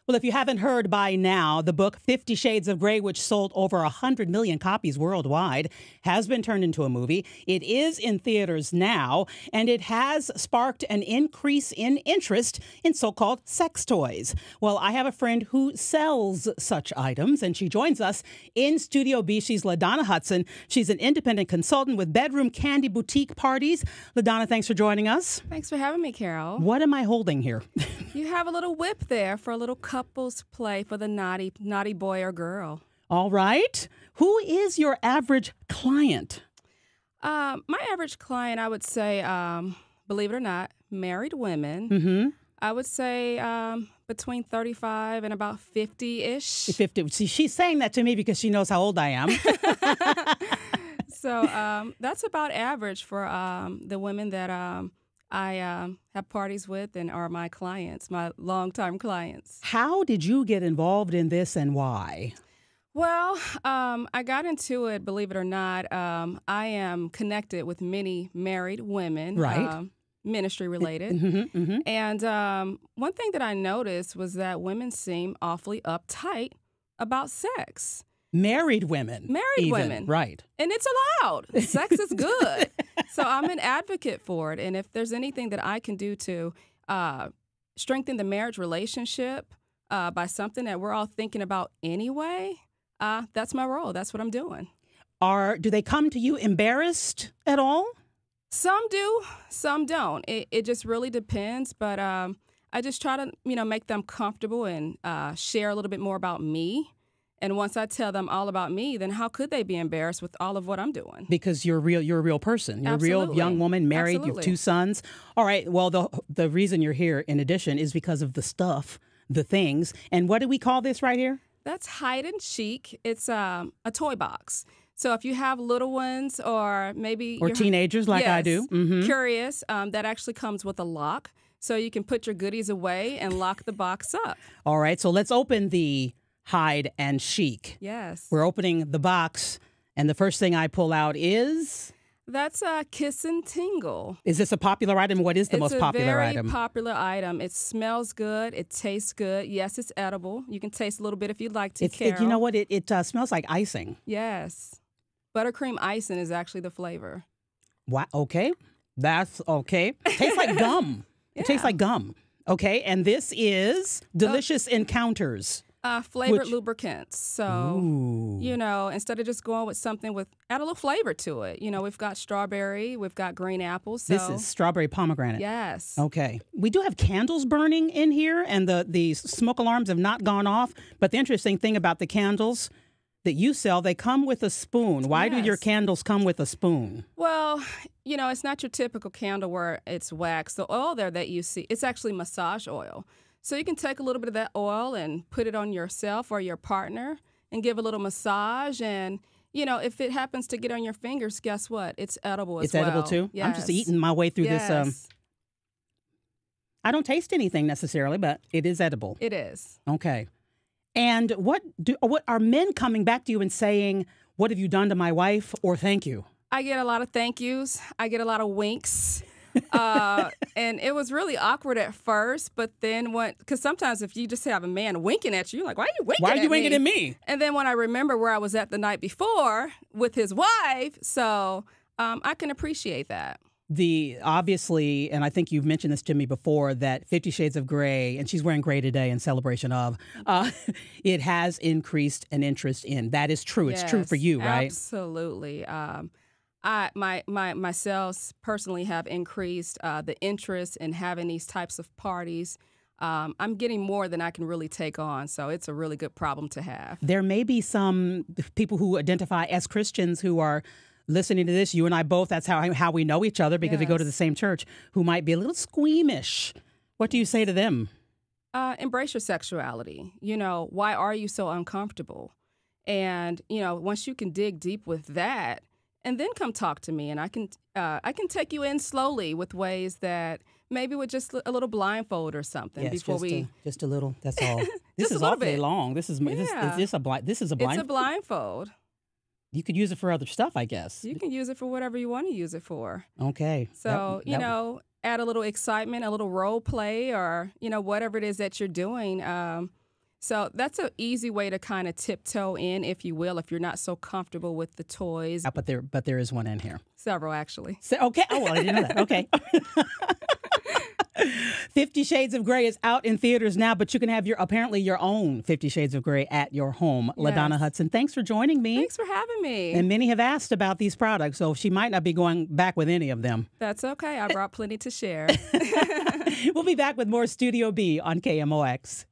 Well, if you haven't heard by now, the book 50 Shades of Grey, which sold over 100 million copies worldwide, has been turned into a movie. It is in theaters now, and it has sparked an increase in interest in so-called sex toys. Well, I have a friend who sells such items, and she joins us in Studio B. She's Ladonna Hudson. She's an independent consultant with Bedroom Kandi boutique parties. Ladonna, thanks for joining us. Thanks for having me, Carol. What am I holding here? You have a little whip there for a little couples play for the naughty boy or girl. All right. Who is your average client? My average client, I would say, believe it or not, married women. Mm-hmm. I would say between 35 and about 50-ish. 50. See, she's saying that to me because she knows how old I am. So that's about average for the women that I have parties with and are my clients, my longtime clients. How did you get involved in this and why? Well, I got into it, believe it or not. I am connected with many married women, right? Ministry related. Mm-hmm, mm-hmm. And one thing that I noticed was that women seem awfully uptight about sex. Married women. Married women. Right. And it's allowed. Sex is good. So I'm an advocate for it. And if there's anything that I can do to strengthen the marriage relationship by something that we're all thinking about anyway, that's my role. That's what I'm doing. Do they come to you embarrassed at all? Some do, some don't. It just really depends. But I just try to, make them comfortable and share a little bit more about me. And once I tell them all about me, then how could they be embarrassed with all of what I'm doing? Because you're a real person. You're Absolutely. A real young woman, married. Absolutely. You have 2 sons. All right. Well, the reason you're here, in addition, is because of the stuff, the things. And what do we call this right here? That's hide and chic. It's a toy box. So if you have little ones or maybe... Or teenagers like I do. Mm-hmm. Curious, that actually comes with a lock. So you can put your goodies away and lock the box up. All right. So let's open the hide and chic. Yes. We're opening the box, and the first thing I pull out is... That's a Kiss and Tingle. Is this a popular item? What is the most popular item? It's a very popular item. It smells good. It tastes good. Yes, it's edible. You can taste a little bit if you'd like to, Carol. You know what? It smells like icing. Yes. Buttercream icing is actually the flavor. Wow. Okay. That's okay. Tastes like gum. Yeah. It tastes like gum. Okay. And this is Delicious Encounters. Flavored lubricants. So, ooh. Instead of just going with something add a little flavor to it. We've got strawberry, we've got green apples. So. This is strawberry pomegranate. Yes. Okay. We do have candles burning in here, and the smoke alarms have not gone off. But the interesting thing about the candles that you sell, they come with a spoon. Why do your candles come with a spoon? Well, it's not your typical candle where it's wax. The oil there that you see, it's actually massage oil. So you can take a little bit of that oil and put it on yourself or your partner and give a little massage. And, if it happens to get on your fingers, guess what? It's edible as well. It's edible too? Yes. I'm just eating my way through this. I don't taste anything necessarily, but it is edible. It is. Okay. And what are men coming back to you and saying, what have you done to my wife, or thank you? I get a lot of thank yous. I get a lot of winks. And it was really awkward at first, but then because sometimes if you just have a man winking at you, you're like, why are you winking at me? And then when I remember where I was at the night before with his wife, so I can appreciate that. Obviously, and I think you've mentioned this to me before, that 50 Shades of Grey, and she's wearing gray today in celebration of, it has increased an interest in. That is true. Yes, it's true for you, right? Absolutely. My sales personally have increased the interest in having these types of parties. I'm getting more than I can really take on, so it's a really good problem to have. There may be some people who identify as Christians who are listening to this. You and I both, that's how we know each other because we go to the same church, who might be a little squeamish. What do you say to them? Embrace your sexuality. Why are you so uncomfortable? And, once you can dig deep with that, and then come talk to me, and I can take you in slowly with ways that maybe with just a little blindfold or something before just a little. That's all. This Just is awfully long. This is a blind. It's a blindfold. You could use it for other stuff, I guess. You can use it for whatever you want to use it for. Okay. So, add a little excitement, a little role play, or, whatever it is that you're doing. So that's an easy way to kind of tiptoe in, if you will, if you're not so comfortable with the toys. But there is one in here. Several, actually. So, okay. Oh, well, I didn't know that. Okay. 50 Shades of Grey is out in theaters now, but you can have apparently your own 50 Shades of Grey at your home. Yes. Ladonna Hudson, thanks for joining me. Thanks for having me. And many have asked about these products, so she might not be going back with any of them. That's okay. I brought plenty to share. We'll be back with more Studio B on KMOX.